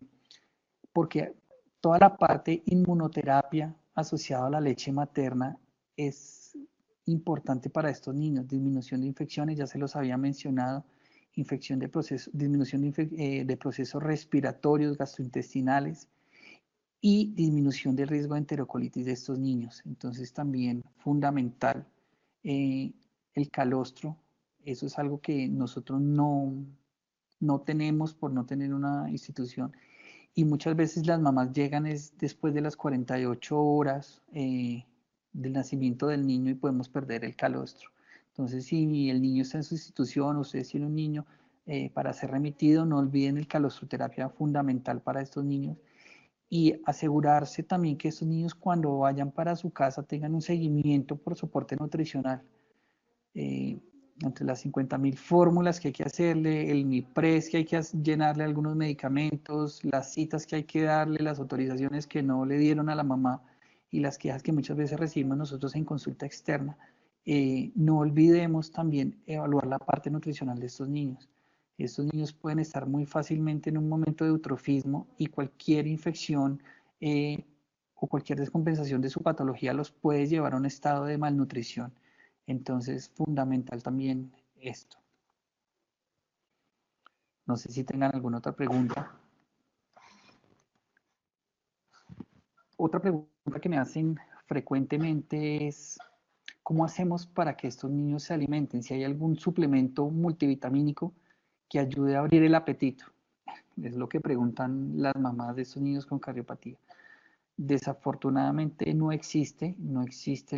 S1: Porque toda la parte inmunoterapia asociada a la leche materna es importante para estos niños. Disminución de infecciones, ya se los había mencionado, infección de proceso, disminución de procesos respiratorios, gastrointestinales y disminución del riesgo de enterocolitis de estos niños. Entonces también fundamental eh, el calostro. Eso es algo que nosotros no tenemos por no tener una institución y muchas veces las mamás llegan es después de las 48 horas del nacimiento del niño y podemos perder el calostro. Entonces, si el niño está en su institución, ustedes tienen un niño para ser remitido, no olviden el calostroterapia fundamental para estos niños y asegurarse también que estos niños cuando vayan para su casa tengan un seguimiento por soporte nutricional. eh, Entre las 50.000 fórmulas que hay que hacerle, el MIPRES que hay que llenarle algunos medicamentos, las citas que hay que darle, las autorizaciones que no le dieron a la mamá y las quejas que muchas veces recibimos nosotros en consulta externa, no olvidemos también evaluar la parte nutricional de estos niños. Estos niños pueden estar muy fácilmente en un momento de eutrofismo y cualquier infección o cualquier descompensación de su patología los puede llevar a un estado de malnutrición. Entonces, fundamental también esto. No sé si tengan alguna otra pregunta. Otra pregunta que me hacen frecuentemente es, ¿cómo hacemos para que estos niños se alimenten? Si hay algún suplemento multivitamínico que ayude a abrir el apetito. Es lo que preguntan las mamás de estos niños con cardiopatía. Desafortunadamente no existen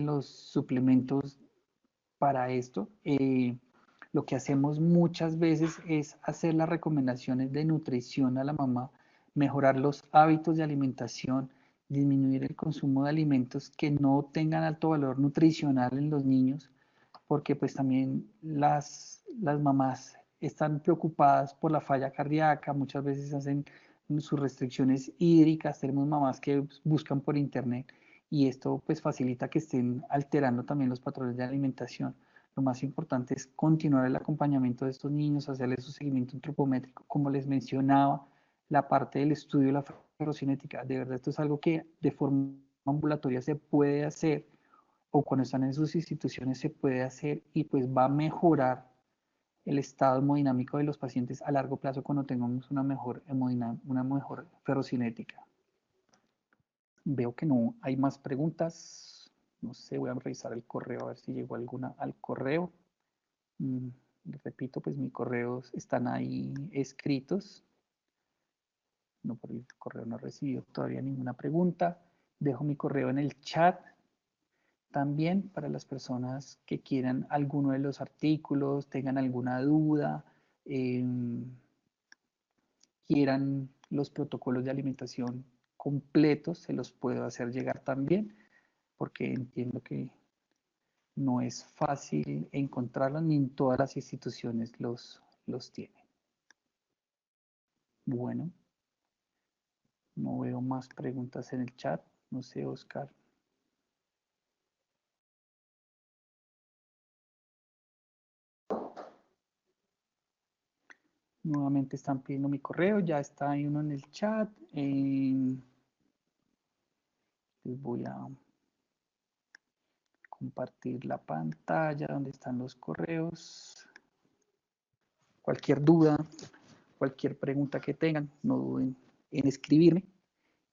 S1: los suplementos para esto. Lo que hacemos muchas veces es hacer las recomendaciones de nutrición a la mamá, mejorar los hábitos de alimentación, disminuir el consumo de alimentos que no tengan alto valor nutricional en los niños, porque pues también las mamás están preocupadas por la falla cardíaca, muchas veces hacen sus restricciones hídricas, tenemos mamás que buscan por internet y esto pues facilita que estén alterando también los patrones de alimentación. Lo más importante es continuar el acompañamiento de estos niños, hacerles su seguimiento antropométrico, como les mencionaba, la parte del estudio de la ferrocinética. De verdad, esto es algo que de forma ambulatoria se puede hacer o cuando están en sus instituciones se puede hacer y pues va a mejorar el estado hemodinámico de los pacientes a largo plazo cuando tengamos una mejor ferrocinética. Veo que no hay más preguntas. No sé, voy a revisar el correo a ver si llegó alguna al correo. Mm, Repito, pues mis correos están ahí escritos. No, por el correo no he recibido todavía ninguna pregunta. Dejo mi correo en el chat también para las personas que quieran alguno de los artículos, tengan alguna duda, eh, quieran los protocolos de alimentación completos, se los puedo hacer llegar también, porque entiendo que no es fácil encontrarlos ni en todas las instituciones los tienen. Bueno, no veo más preguntas en el chat. No sé, Oscar. Nuevamente están pidiendo mi correo, ya está ahí uno en el chat. Les voy a compartir la pantalla donde están los correos. Cualquier duda, cualquier pregunta que tengan, no duden en escribirme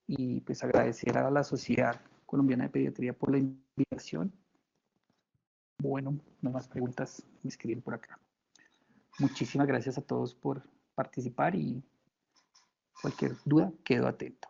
S1: y pues agradecer a la Sociedad Colombiana de Pediatría por la invitación Bueno, no más preguntas, me escriben por acá. Muchísimas gracias a todos por participar y cualquier duda, quedo atento.